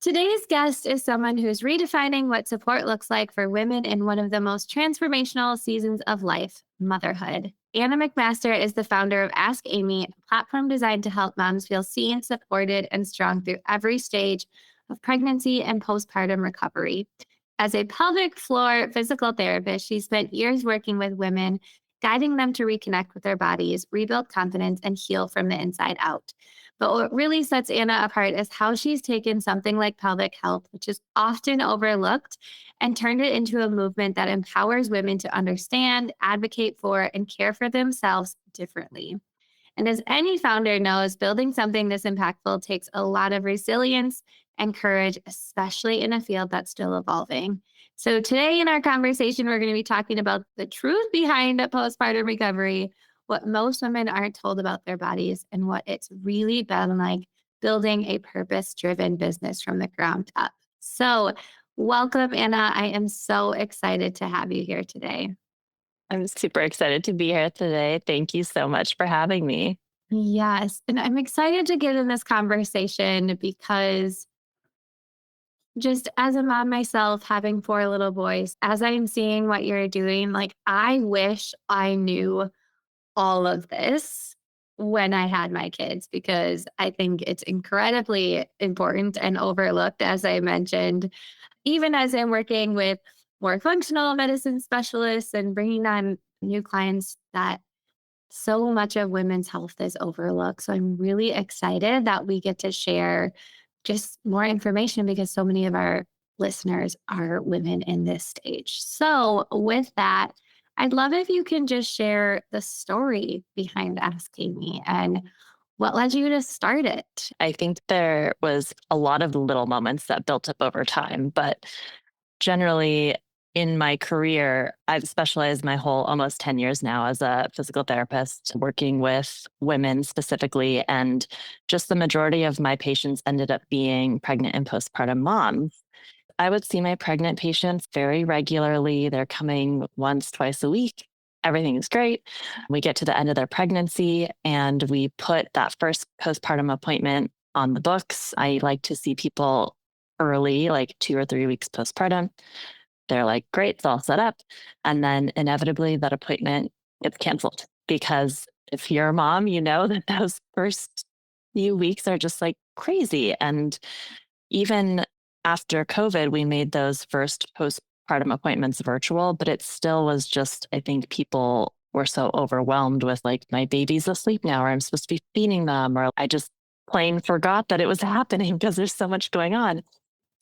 Today's guest is someone who's redefining what support looks like for women in one of the most transformational seasons of life, motherhood. Anna McMaster is the founder of Ask Amie, a platform designed to help moms feel seen, supported, and strong through every stage of pregnancy and postpartum recovery. As a pelvic floor physical therapist, she spent years working with women, guiding them to reconnect with their bodies, rebuild confidence, and heal from the inside out. But what really sets Anna apart is how she's taken something like pelvic health, which is often overlooked, and turned it into a movement that empowers women to understand, advocate for, and care for themselves differently. And as any founder knows, building something this impactful takes a lot of resilience and courage, especially in a field that's still evolving. So, today in our conversation, we're going to be talking about the truth behind postpartum recovery, what most women aren't told about their bodies, and what it's really been like building a purpose driven business from the ground up. So, welcome, Anna. I am so excited to have you here today. I'm super excited to be here today. Thank you so much for having me. Yes. And I'm excited to get in this conversation because just as a mom myself, having four little boys, as I'm seeing what you're doing, like I wish I knew all of this when I had my kids because I think it's incredibly important and overlooked, as I mentioned, even as I'm working with more functional medicine specialists and bringing on new clients that so much of women's health is overlooked. So I'm really excited that we get to share just more information because so many of our listeners are women in this stage. So, with that, I'd love if you can just share the story behind Asking Me and what led you to start it. I think there was a lot of little moments that built up over time, but generally in my career, I've specialized my whole almost 10 years now as a physical therapist, working with women specifically. And just the majority of my patients ended up being pregnant and postpartum moms. I would see my pregnant patients very regularly. They're coming once, twice a week. Everything is great. We get to the end of their pregnancy and we put that first postpartum appointment on the books. I like to see people early, like 2 or 3 weeks postpartum. They're like, great, it's all set up. And then inevitably that appointment gets canceled because if you're a mom, you know that those first few weeks are just like crazy. And even after COVID, we made those first postpartum appointments virtual, but it still was just, I think people were so overwhelmed with like, my baby's asleep now, or I'm supposed to be feeding them, or I just plain forgot that it was happening because there's so much going on.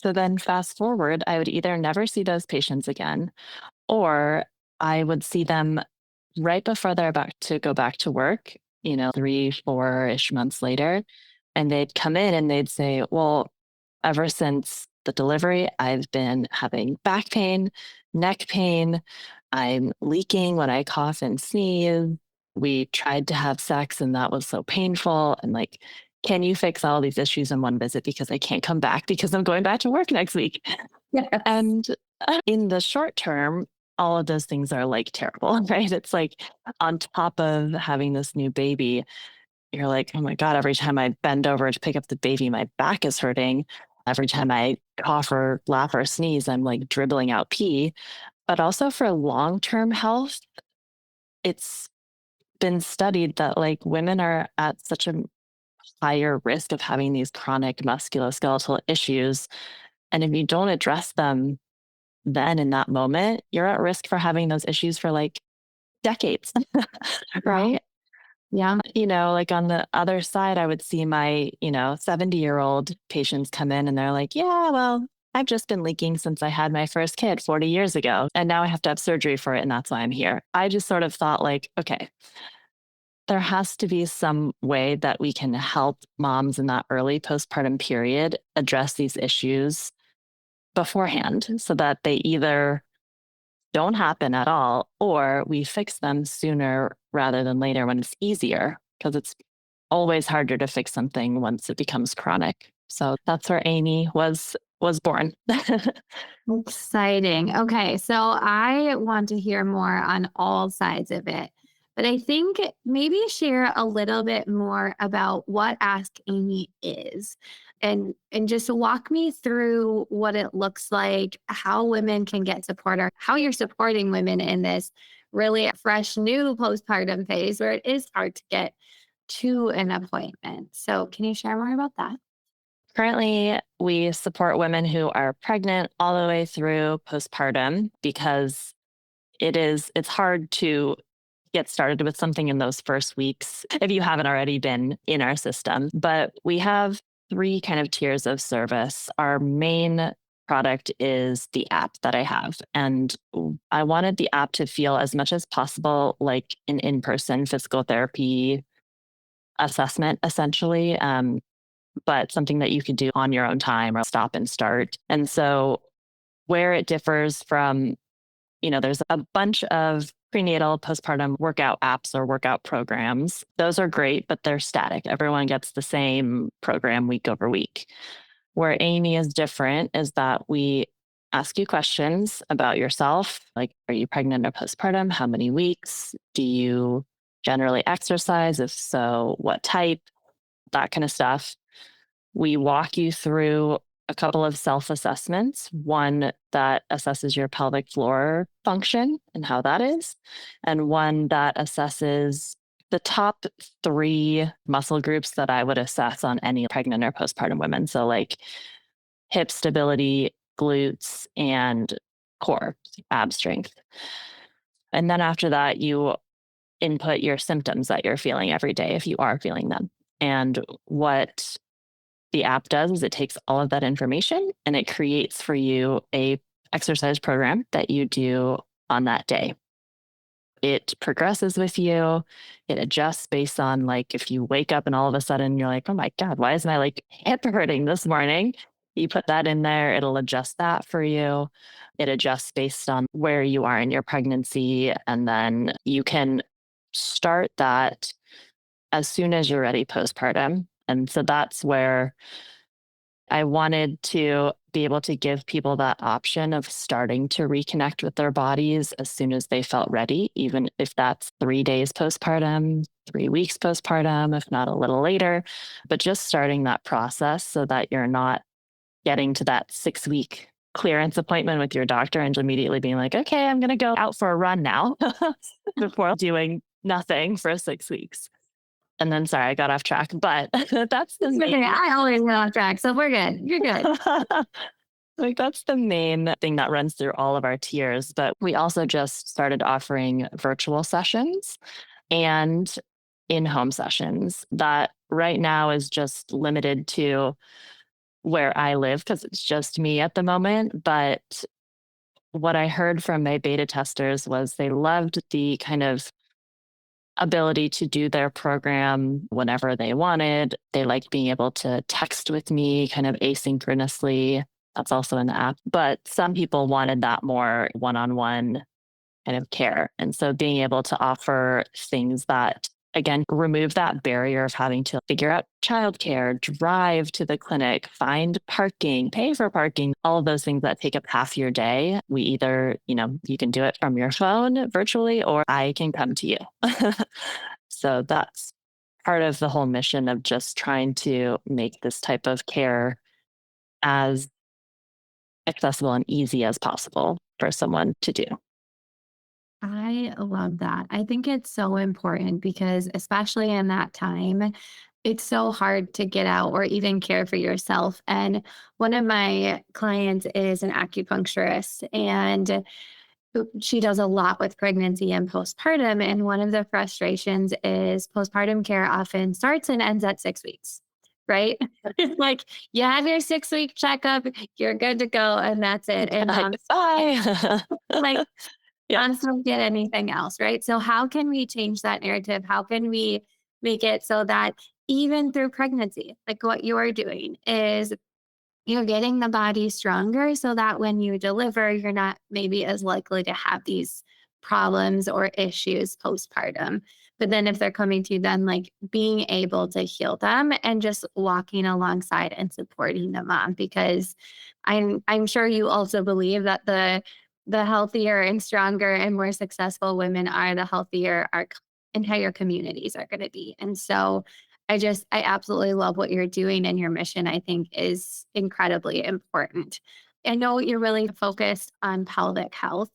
So then fast forward, I would either never see those patients again, or I would see them right before they're about to go back to work, 3, 4-ish months later. And they'd come in and they'd say, well, ever since the delivery, I've been having back pain, neck pain. I'm leaking when I cough and sneeze. We tried to have sex and that was so painful. And like, can you fix all these issues in one visit because I can't come back because I'm going back to work next week? Yes. And in the short term, all of those things are like terrible, right? It's like on top of having this new baby, you're like, oh my God, every time I bend over to pick up the baby, my back is hurting. Every time I cough or laugh or sneeze, I'm like dribbling out pee. But also for long term health, it's been studied that like women are at such a higher risk of having these chronic musculoskeletal issues. And if you don't address them then in that moment, you're at risk for having those issues for like decades, Wow. right? Yeah. Like on the other side, I would see my, 70-year-old patients come in and they're like, yeah, well, I've just been leaking since I had my first kid 40 years ago. And now I have to have surgery for it. And that's why I'm here. I just sort of thought, like, okay, there has to be some way that we can help moms in that early postpartum period address these issues beforehand so that they either don't happen at all, or we fix them sooner rather than later when it's easier, because it's always harder to fix something once it becomes chronic. So that's where Amy was born. Exciting. Okay. So I want to hear more on all sides of it, but I think maybe share a little bit more about what Ask Amy is. and just walk me through what it looks like, how women can get support, or how you're supporting women in this really fresh new postpartum phase where it is hard to get to an appointment. So can you share more about that? Currently, we support women who are pregnant all the way through postpartum because it's hard to get started with something in those first weeks if you haven't already been in our system. But we have three kind of tiers of service. Our main product is the app that I have. And I wanted the app to feel as much as possible like an in person physical therapy assessment, essentially. But something that you could do on your own time or stop and start. And so, where it differs from, there's a bunch of prenatal, postpartum workout apps or workout programs. Those are great, but they're static. Everyone gets the same program week over week. Where Amie is different is that we ask you questions about yourself, like, are you pregnant or postpartum? How many weeks? Do you generally exercise? If so, what type? That kind of stuff. We walk you through a couple of self assessments, one that assesses your pelvic floor function and how that is, and one that assesses the top three muscle groups that I would assess on any pregnant or postpartum women. So, like hip stability, glutes, and core, ab strength. And then after that, you input your symptoms that you're feeling every day if you are feeling them. And what the app does is it takes all of that information and it creates for you a exercise program that you do on that day. It progresses with you. It adjusts based on, like, if you wake up and all of a sudden you're like, oh my God, why is my like hip hurting this morning? You put that in there, it'll adjust that for you. It adjusts based on where you are in your pregnancy. And then you can start that as soon as you're ready postpartum. And so that's where I wanted to be able to give people that option of starting to reconnect with their bodies as soon as they felt ready, even if that's 3 days postpartum, 3 weeks postpartum, if not a little later, but just starting that process so that you're not getting to that 6 week clearance appointment with your doctor and immediately being like, okay, I'm going to go out for a run now before doing nothing for 6 weeks. And then, sorry, I got off track, but that's the It's okay. main. I always go off track, so we're good. You're good. Like, that's the main thing that runs through all of our tiers. But we also just started offering virtual sessions and in-home sessions that right now is just limited to where I live because it's just me at the moment. But what I heard from my beta testers was they loved the kind of ability to do their program whenever they wanted. They liked being able to text with me kind of asynchronously. That's also in the app. But some people wanted that more one on one kind of care. And so being able to offer things that, again, remove that barrier of having to figure out childcare, drive to the clinic, find parking, pay for parking, all of those things that take up half your day. We either, you can do it from your phone virtually, or I can come to you. So that's part of the whole mission of just trying to make this type of care as accessible and easy as possible for someone to do. I love that. I think it's so important because, especially in that time, it's so hard to get out or even care for yourself. And one of my clients is an acupuncturist, and she does a lot with pregnancy and postpartum. And one of the frustrations is postpartum care often starts and ends at 6 weeks, right? It's like you have your 6 week checkup, you're good to go, and that's it. And Bye. like, Yeah. don't get anything else, right? So how can we change that narrative? How can we make it so that even through pregnancy, like what you're doing is you're getting the body stronger so that when you deliver, you're not maybe as likely to have these problems or issues postpartum. But then if they're coming to you, then like being able to heal them and just walking alongside and supporting the mom, because I'm sure you also believe that the healthier and stronger and more successful women are, the healthier our entire communities are going to be. And so I absolutely love what you're doing, and your mission, I think, is incredibly important. I know you're really focused on pelvic health.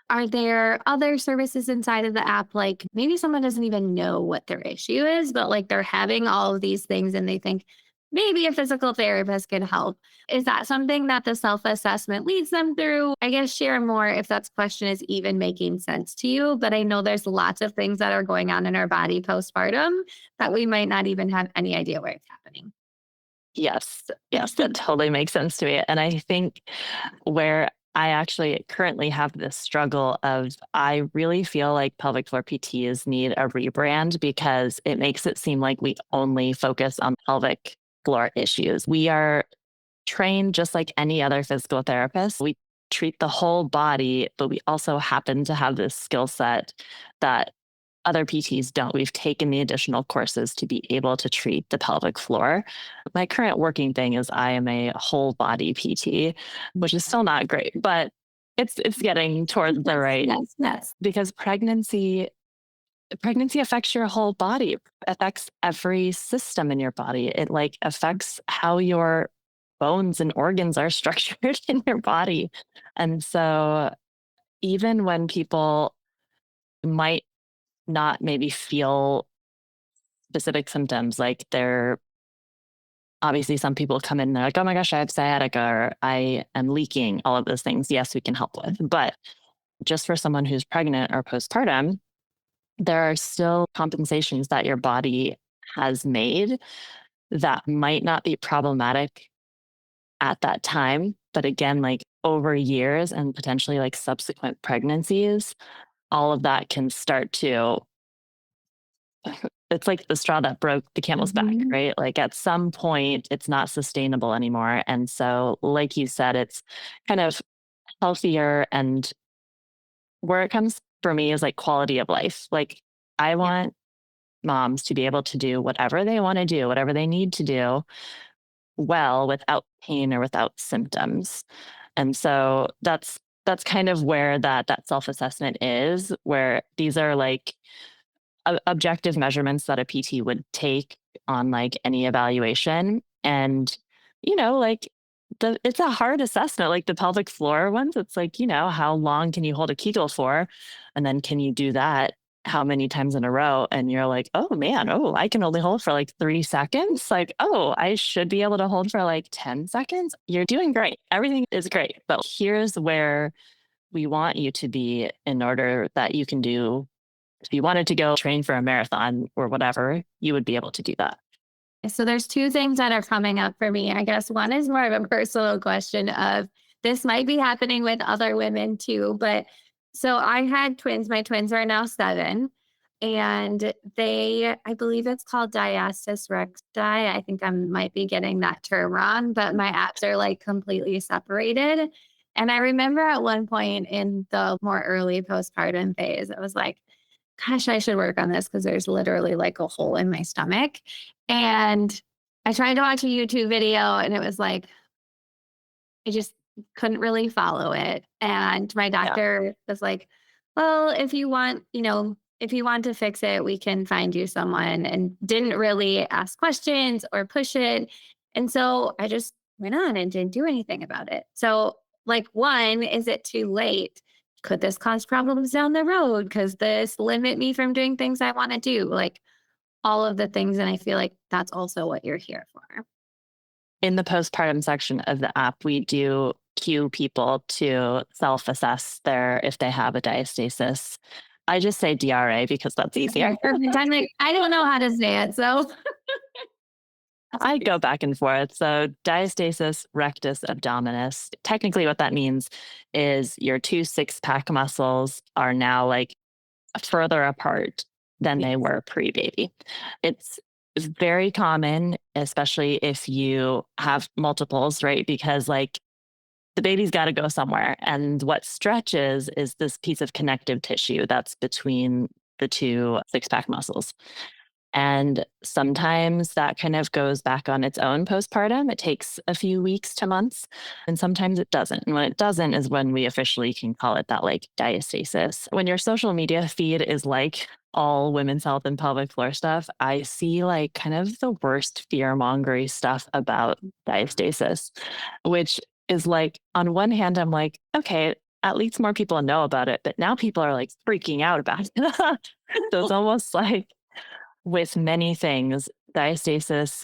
Are there other services inside of the app? Like maybe someone doesn't even know what their issue is, but like they're having all of these things and they think maybe a physical therapist could help. Is that something that the self assessment leads them through? I guess share more if that question is even making sense to you. But I know there's lots of things that are going on in our body postpartum that we might not even have any idea where it's happening. Yes, yes, that totally makes sense to me. And I think where I actually currently have this struggle of I really feel like pelvic floor PTs need a rebrand because it makes it seem like we only focus on pelvic floor issues. We are trained just like any other physical therapist. We treat the whole body, but we also happen to have this skill set that other PTs don't. We've taken the additional courses to be able to treat the pelvic floor. My current working thing is I am a whole body PT, which is still not great, but it's getting towards the Yes, right yes, yes. because pregnancy affects your whole body, affects every system in your body. It like affects how your bones and organs are structured in your body. And so even when people might not maybe feel specific symptoms, like they're obviously some people come in and they're like, oh my gosh, I have sciatica or I am leaking, all of those things. Yes, we can help with. But just for someone who's pregnant or postpartum, there are still compensations that your body has made that might not be problematic at that time. But again, like over years and potentially like subsequent pregnancies, all of that can start to, it's like the straw that broke the camel's back, Mhm. right? Like at some point, it's not sustainable anymore. And so, like you said, it's kind of healthier. And where it comes for me is like quality of life. Like, I Yeah. want moms to be able to do whatever they want to do, whatever they need to do well without pain or without symptoms. And so that's kind of where that self-assessment is, where these are like objective measurements that a PT would take on like any evaluation. And, like it's a hard assessment, like the pelvic floor ones. It's like, how long can you hold a Kegel for? And then can you do that how many times in a row? And you're like, oh man, oh, I can only hold for like 3 seconds. Like, oh, I should be able to hold for like 10 seconds. You're doing great. Everything is great. But here's where we want you to be in order that you can do if you wanted to go train for a marathon or whatever, you would be able to do that. So there's two things that are coming up for me. I guess one is more of a personal question of this might be happening with other women too, but so I had twins. My twins are now 7 and I believe it's called diastasis recti. I think I might be getting that term wrong, but my apps are like completely separated. And I remember at one point in the more early postpartum phase, I was like, gosh, I should work on this because there's literally like a hole in my stomach. And I tried to watch a YouTube video and it was like, I just couldn't really follow it. And my Yeah. doctor was like, well, if you want, if you want to fix it, we can find you someone, and didn't really ask questions or push it. And so I just went on and didn't do anything about it. So, like, one, is it too late? Could this cause problems down the road? Could this limit me from doing things I want to do? Like all of the things. And I feel like that's also what you're here for. In the postpartum section of the app, we do cue people to self-assess if they have a diastasis. I just say DRA because that's easier. Okay, perfect. I'm like, I don't know how to say it. So I go back and forth. So diastasis rectus abdominis. Technically, what that means is your two six-pack muscles are now like further apart than they yes. were pre-baby. It's very common, especially if you have multiples, right? Because like the baby's got to go somewhere. And what stretches is this piece of connective tissue that's between the two six-pack muscles. And sometimes that kind of goes back on its own postpartum. It takes a few weeks to months, and sometimes it doesn't. And when it doesn't is when we officially can call it that like diastasis. When your social media feed is like all women's health and pelvic floor stuff, I see like kind of the worst fear mongery stuff about diastasis, which is like, on one hand, I'm like, okay, at least more people know about it. But now people are like freaking out about it. So it's almost like with many things, diastasis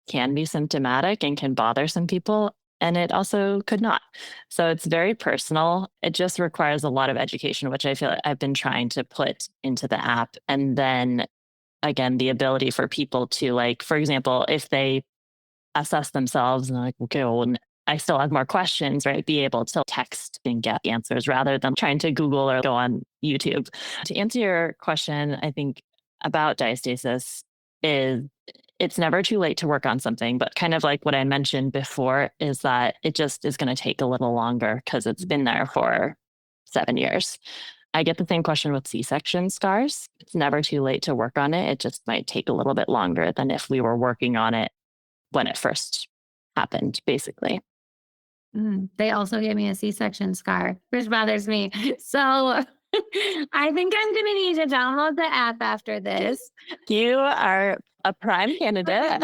can be symptomatic and can bother some people, and it also could not. So it's very personal. It just requires a lot of education, which I feel like I've been trying to put into the app. And then again, the ability for people to, like, for example, if they assess themselves and they're like, okay, well, I still have more questions, right? Be able to text and get answers rather than trying to Google or go on YouTube. To answer your question, I think about diastasis is it's never too late to work on something, but kind of like what I mentioned before is that it just is going to take a little longer because it's been there for 7 years. I get the same question with C-section scars. It's never too late to work on it. It just might take a little bit longer than if we were working on it when it first happened, basically. They also gave me a C-section scar, which bothers me. So I think I'm going to need to download the app after this. You are a prime candidate.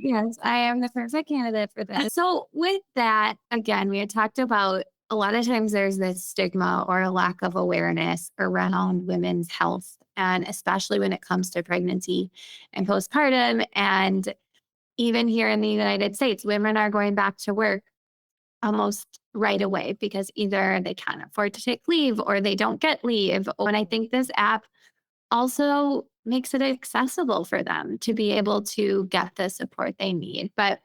Yes, I am the perfect candidate for this. So, with that, again, we had talked about a lot of times there's this stigma or a lack of awareness around women's health, and especially when it comes to pregnancy and postpartum. And even here in the United States, women are going back to work almost right away because either they can't afford to take leave or they don't get leave. And I think this app also makes it accessible for them to be able to get the support they need. But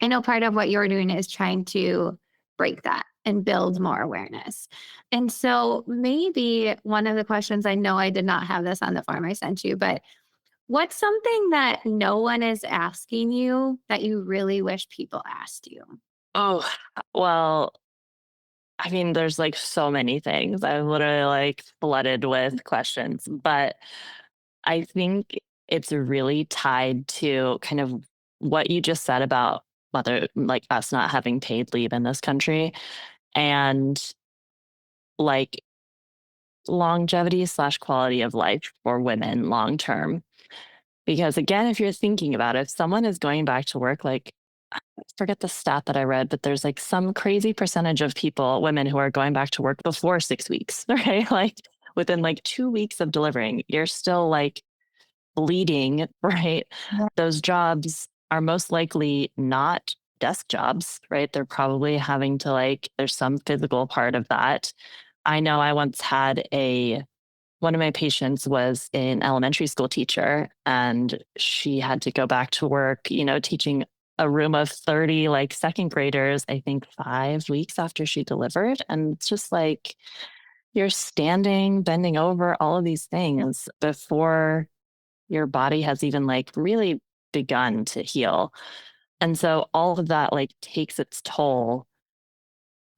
I know part of what you're doing is trying to break that and build more awareness. And so maybe one of the questions, I know I did not have this on the form I sent you, but what's something that no one is asking you that you really wish people asked you? Oh, well, I mean, there's like so many things. I'm literally like flooded with questions, but I think it's really tied to kind of what you just said about whether like us not having paid leave in this country and like longevity/quality of life for women long term. Because again, if you're thinking about it, if someone is going back to work, like I forget the stat that I read, but there's like some crazy percentage of people, women who are going back to work before 6 weeks, right? Like within like 2 weeks of delivering, you're still like bleeding, right? Yeah. Those jobs are most likely not desk jobs, right? They're probably having to like, there's some physical part of that. I know I once had one of my patients was an elementary school teacher and she had to go back to work, teaching a room of 30 like second graders, I think 5 weeks after she delivered. And it's just like you're standing, bending over, all of these things before your body has even like really begun to heal. And so all of that like takes its toll.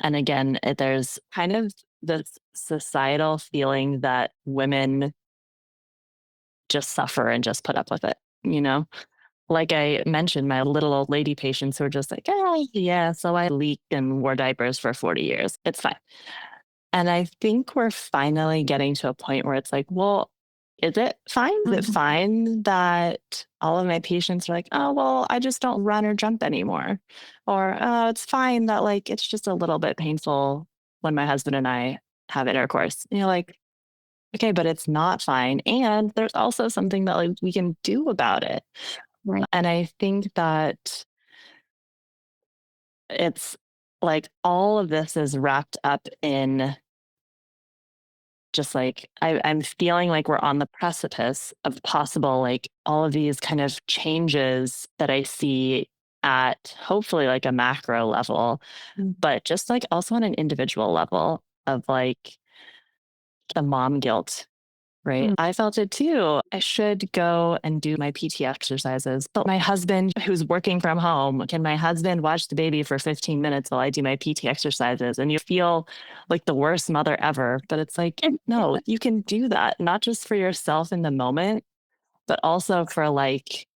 And again, there's kind of this societal feeling that women just suffer and just put up with it, you know? Like I mentioned, my little old lady patients who are just like, oh, yeah, so I leaked and wore diapers for 40 years. It's fine. And I think we're finally getting to a point where it's like, well, is it fine? Is it Mhm. fine that all of my patients are like, oh, well, I just don't run or jump anymore? Or, oh, it's fine that like it's just a little bit painful when my husband and I have intercourse. And you're like, okay, but it's not fine. And there's also something that like we can do about it. Right. And I think that it's like all of this is wrapped up in just like I'm feeling like we're on the precipice of possible like all of these kind of changes that I see at hopefully like a macro level, but just like also on an individual level of like the mom guilt. Right. Mm. I felt it too. I should go and do my PT exercises. But my husband, who's working from home, can my husband watch the baby for 15 minutes while I do my PT exercises? And you feel like the worst mother ever. But it's like, no, you can do that, not just for yourself in the moment, but also for like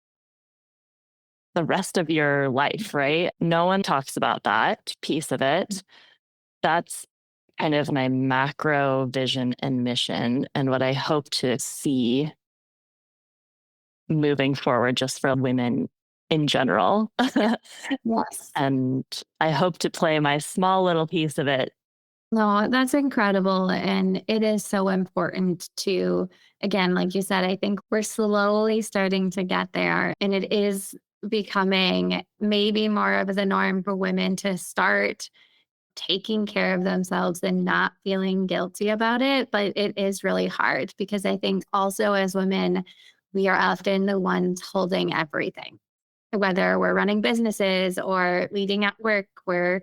the rest of your life. Right. No one talks about that piece of it. That's kind of my macro vision and mission and what I hope to see moving forward just for women in general. Yes. And I hope to play my small little piece of it. No, that's incredible. And it is so important to, again, like you said, I think we're slowly starting to get there. And it is becoming maybe more of the norm for women to start taking care of themselves and not feeling guilty about it. But it is really hard because I think also as women, we are often the ones holding everything, whether we're running businesses or leading at work, where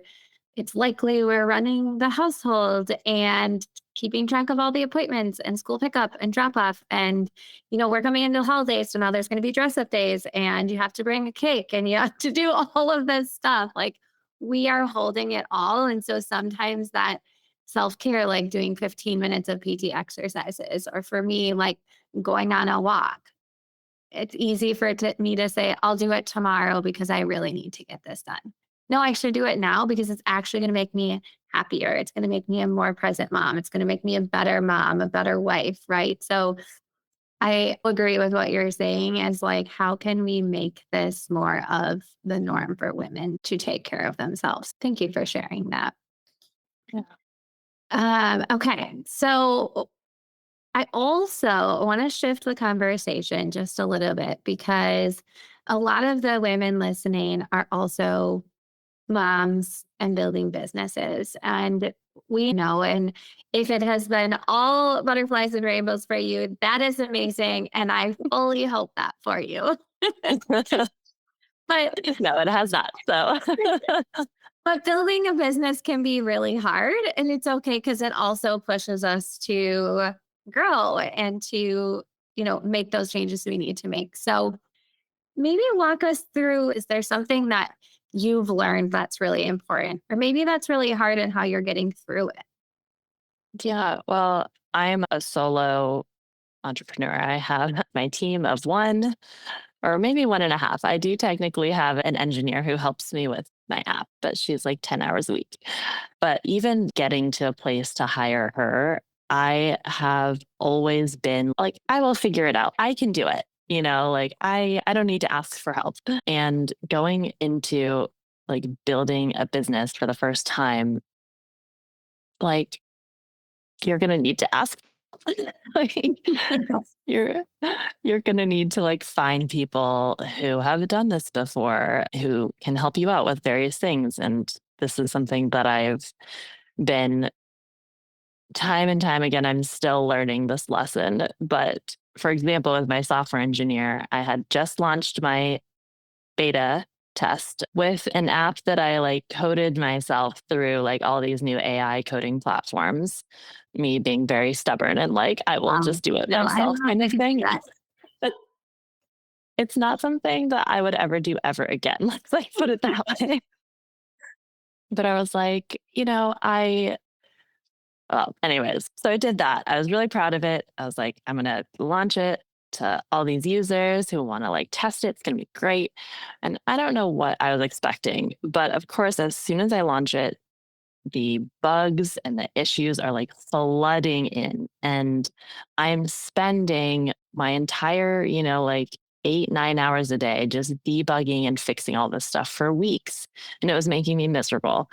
it's likely we're running the household and keeping track of all the appointments and school pickup and drop off. And, we're coming into the holidays. So now there's going to be dress up days and you have to bring a cake and you have to do all of this stuff. Like we are holding it all. And so sometimes that self care, like doing 15 minutes of PT exercises, or for me, like going on a walk, it's easy for me to say, I'll do it tomorrow because I really need to get this done. No, I should do it now because it's actually going to make me happier. It's going to make me a more present mom. It's going to make me a better mom, a better wife. Right. So I agree with what you're saying as like, how can we make this more of the norm for women to take care of themselves? Thank you for sharing that. Yeah. Okay. So I also want to shift the conversation just a little bit because a lot of the women listening are also moms and building businesses. And we know, and if it has been all butterflies and rainbows for you, that is amazing. And I fully hope that for you. But No, it has not. So, But building a business can be really hard, and it's okay because it also pushes us to grow and to, make those changes we need to make. So maybe walk us through, is there something that you've learned that's really important? Or maybe that's really hard and how you're getting through it? yeah, well, I'm a solo entrepreneur. I have my team of one or maybe one and a half. I do technically have an engineer who helps me with my app, but she's like 10 hours a week. But even getting to a place to hire her, I have always been like, I will figure it out. I can do it. Like I don't need to ask for help. And going into like building a business for the first time, like you're gonna need to ask. Like, you're you're gonna need to like find people who have done this before, who can help you out with various things. And this is something that I've been time and time again, I'm still learning this lesson. But for example, with my software engineer, I had just launched my beta test with an app that I like coded myself through like all these new AI coding platforms, me being very stubborn and like, I will just do it No, I myself love kind of thing. that. But it's not something that I would ever do ever again. Let's like put it that way. But I was like, well, anyways, so I did that. I was really proud of it. I was like, I'm going to launch it to all these users who want to like test it. It's going to be great. And I don't know what I was expecting. But of course, as soon as I launch it, the bugs and the issues are like flooding in. And I'm spending my entire, like 8, 9 hours a day just debugging and fixing all this stuff for weeks. And it was making me miserable.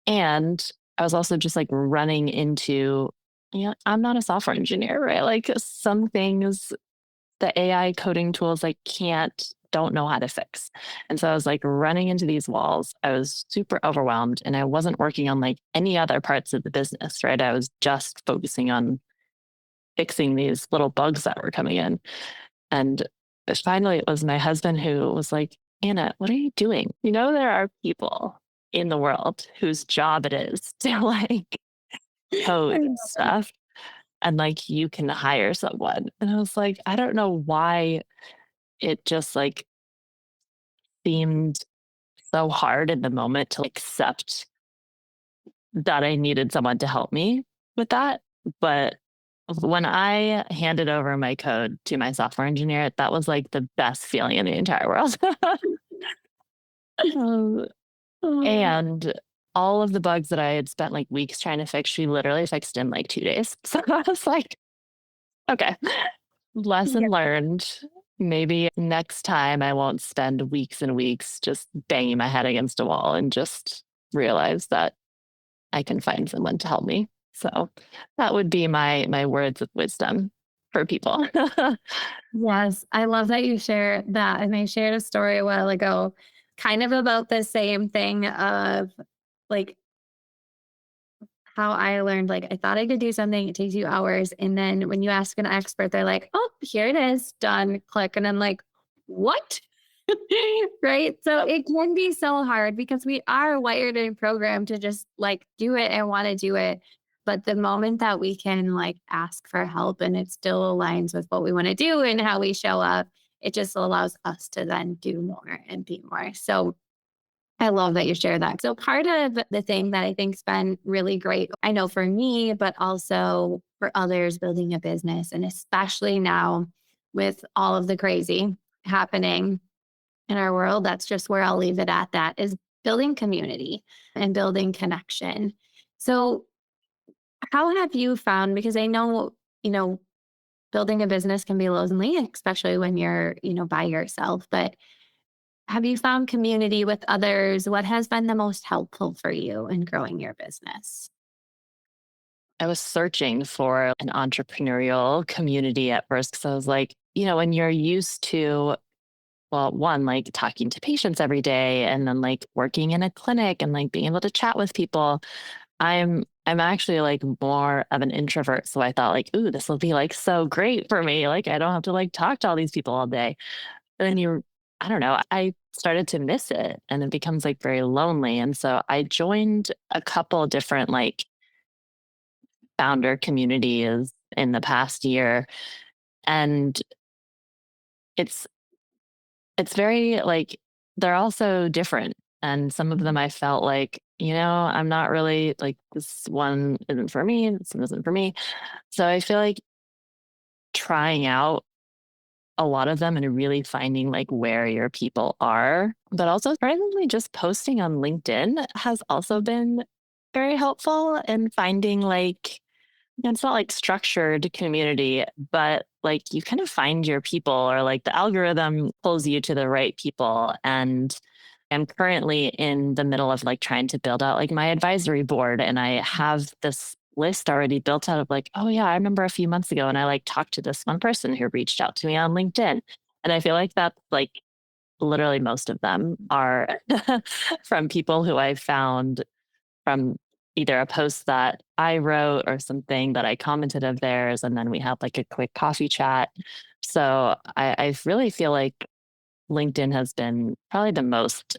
And I was also just like running into, I'm not a software engineer, right? Like some things the AI coding tools like don't know how to fix. And so I was like running into these walls. I was super overwhelmed and I wasn't working on like any other parts of the business, right? I was just focusing on fixing these little bugs that were coming in. And finally it was my husband who was like, Anna, what are you doing? There are people in the world whose job it is to like code stuff and like you can hire someone. And I was like, I don't know why it just like seemed so hard in the moment to accept that I needed someone to help me with that. But when I handed over my code to my software engineer, that was like the best feeling in the entire world. Um, Oh, and all of the bugs that I had spent like weeks trying to fix, she literally fixed in like 2 days. So I was like, okay, lesson learned. Maybe next time I won't spend weeks and weeks just banging my head against a wall and just realize that I can find someone to help me. So that would be my words of wisdom for people. Yes, I love that you share that. And I shared a story a while ago, kind of about the same thing of like how I learned, like, I thought I could do something, it takes you hours. And then when you ask an expert, they're like, oh, here it is, done, click. And I'm like, what? Right. So it can be so hard because we are wired and programmed to just like do it and want to do it. But the moment that we can like ask for help and it still aligns with what we want to do and how we show up, it just allows us to then do more and be more. So I love that you share that. So part of the thing that I think's been really great, I know for me, but also for others building a business, and especially now with all of the crazy happening in our world, that's just where I'll leave it at. That is building community and building connection. So how have you found, because I know, you know, building a business can be lonely, especially when you're, by yourself, but have you found community with others? What has been the most helpful for you in growing your business? I was searching for an entrepreneurial community at first because I was like, when you're used to, well, one, like talking to patients every day and then like working in a clinic and like being able to chat with people. I'm actually like more of an introvert. So I thought like, ooh, this will be like so great for me. Like I don't have to like talk to all these people all day. And then I don't know, I started to miss it and it becomes like very lonely. And so I joined a couple different like founder communities in the past year. And it's it's very like they're also different. And some of them I felt like, I'm not really like this one isn't for me, this one isn't for me. So I feel like trying out a lot of them and really finding like where your people are, but also surprisingly just posting on LinkedIn has also been very helpful in finding like it's not like structured community, but like you kind of find your people or like the algorithm pulls you to the right people. And I'm currently in the middle of like trying to build out like my advisory board. And I have this list already built out of like, oh yeah, I remember a few months ago and I like talked to this one person who reached out to me on LinkedIn. And I feel like that's like literally most of them are from people who I found from either a post that I wrote or something that I commented of theirs, and then we had like a quick coffee chat. So I really feel like LinkedIn has been probably the most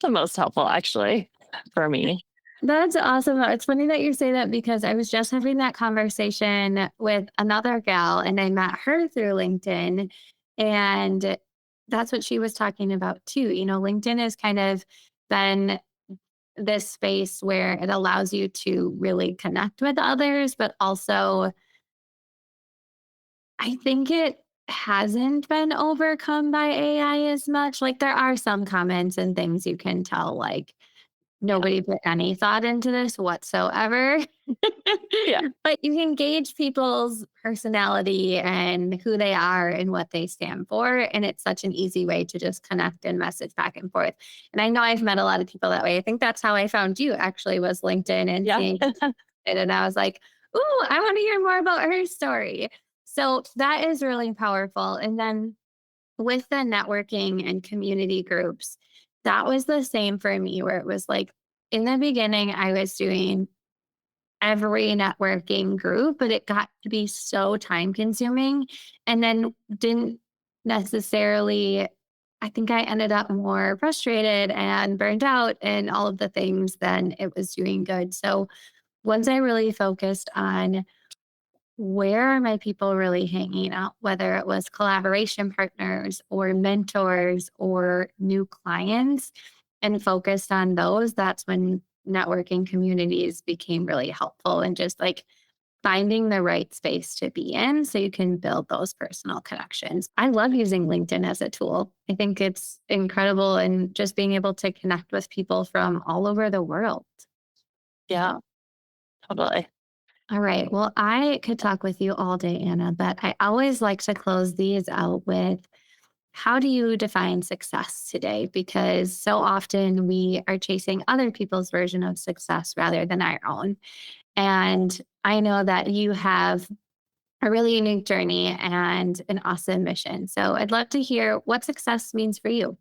the most helpful actually for me. That's awesome. It's funny that you say that because I was just having that conversation with another gal and I met her through LinkedIn. And that's what she was talking about too. LinkedIn has kind of been this space where it allows you to really connect with others, but also I think it hasn't been overcome by AI as much. Like there are some comments and things you can tell, like, Yeah. nobody put any thought into this whatsoever. Yeah. But you can gauge people's personality and who they are and what they stand for. And it's such an easy way to just connect and message back and forth. And I know I've met a lot of people that way. I think that's how I found you actually was LinkedIn and Yeah. seeing it. And I was like, ooh, I want to hear more about her story. So that is really powerful. And then with the networking and community groups, that was the same for me, where it was like in the beginning, I was doing every networking group, but it got to be so time consuming and then didn't necessarily, I think I ended up more frustrated and burned out and all of the things than it was doing good. So once I really focused on where are my people really hanging out, whether it was collaboration partners or mentors or new clients, and focused on those, that's when networking communities became really helpful and just like finding the right space to be in so you can build those personal connections. I love using LinkedIn as a tool. I think it's incredible and just being able to connect with people from all over the world. Yeah, totally. All right. Well, I could talk with you all day, Anna, but I always like to close these out with how do you define success today? Because so often we are chasing other people's version of success rather than our own. And I know that you have a really unique journey and an awesome mission. So I'd love to hear what success means for you.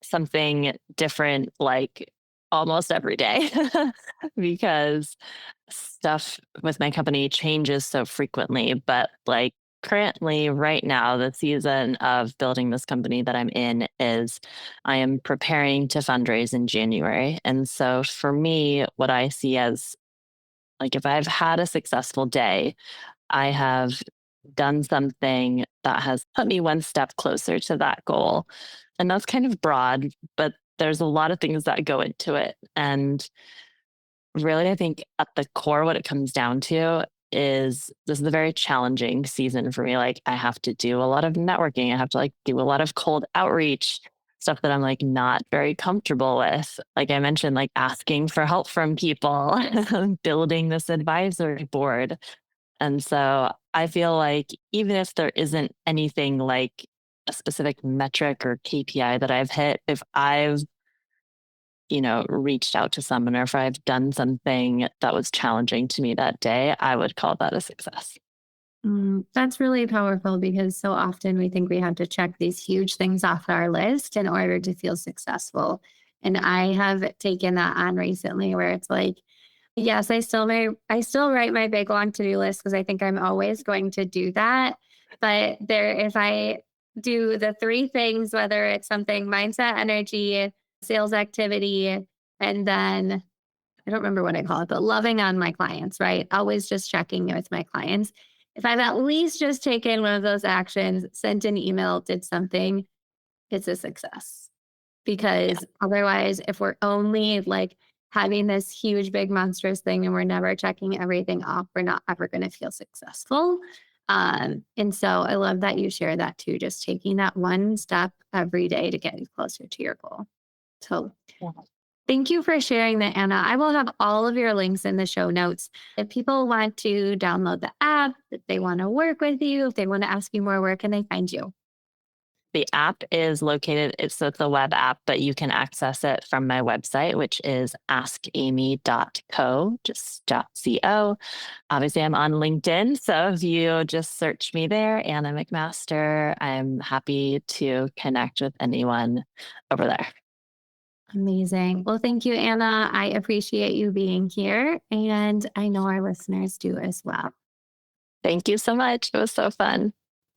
Something different like almost every day because stuff with my company changes so frequently. But like currently, right now, the season of building this company that I'm in is I am preparing to fundraise in January. And so for me, what I see as like if I've had a successful day, I have done something that has put me one step closer to that goal. And that's kind of broad, but there's a lot of things that go into it. And really, I think at the core, what it comes down to is this is a very challenging season for me. Like, I have to do a lot of networking, I have to like do a lot of cold outreach. Stuff that I'm like not very comfortable with. Like I mentioned, like asking for help from people, building this advisory board. And so I feel like even if there isn't anything like a specific metric or KPI that I've hit, if I've, reached out to someone or if I've done something that was challenging to me that day, I would call that a success. That's really powerful because so often we think we have to check these huge things off our list in order to feel successful. And I have taken that on recently where it's like, yes, I still write my big long to-do list because I think I'm always going to do that. But if I do the three things, whether it's something mindset, energy, sales activity, and then I don't remember what I call it, but loving on my clients, right? Always just checking in with my clients. If I've at least just taken one of those actions, sent an email, did something, it's a success. Yeah. Because otherwise, if we're only like having this huge, big, monstrous thing and we're never checking everything off, we're not ever going to feel successful. And so I love that you share that too, just taking that one step every day to get you closer to your goal. So Yeah. thank you for sharing that, Anna. I will have all of your links in the show notes. If people want to download the app, if they want to work with you, if they want to ask you more, where can they find you? The app is located, it's a web app, but you can access it from my website, which is askamie.co, just .co. Obviously, I'm on LinkedIn. So if you just search me there, Anna McMaster, I'm happy to connect with anyone over there. Amazing. Well, thank you, Anna. I appreciate you being here, and I know our listeners do as well. Thank you so much. It was so fun.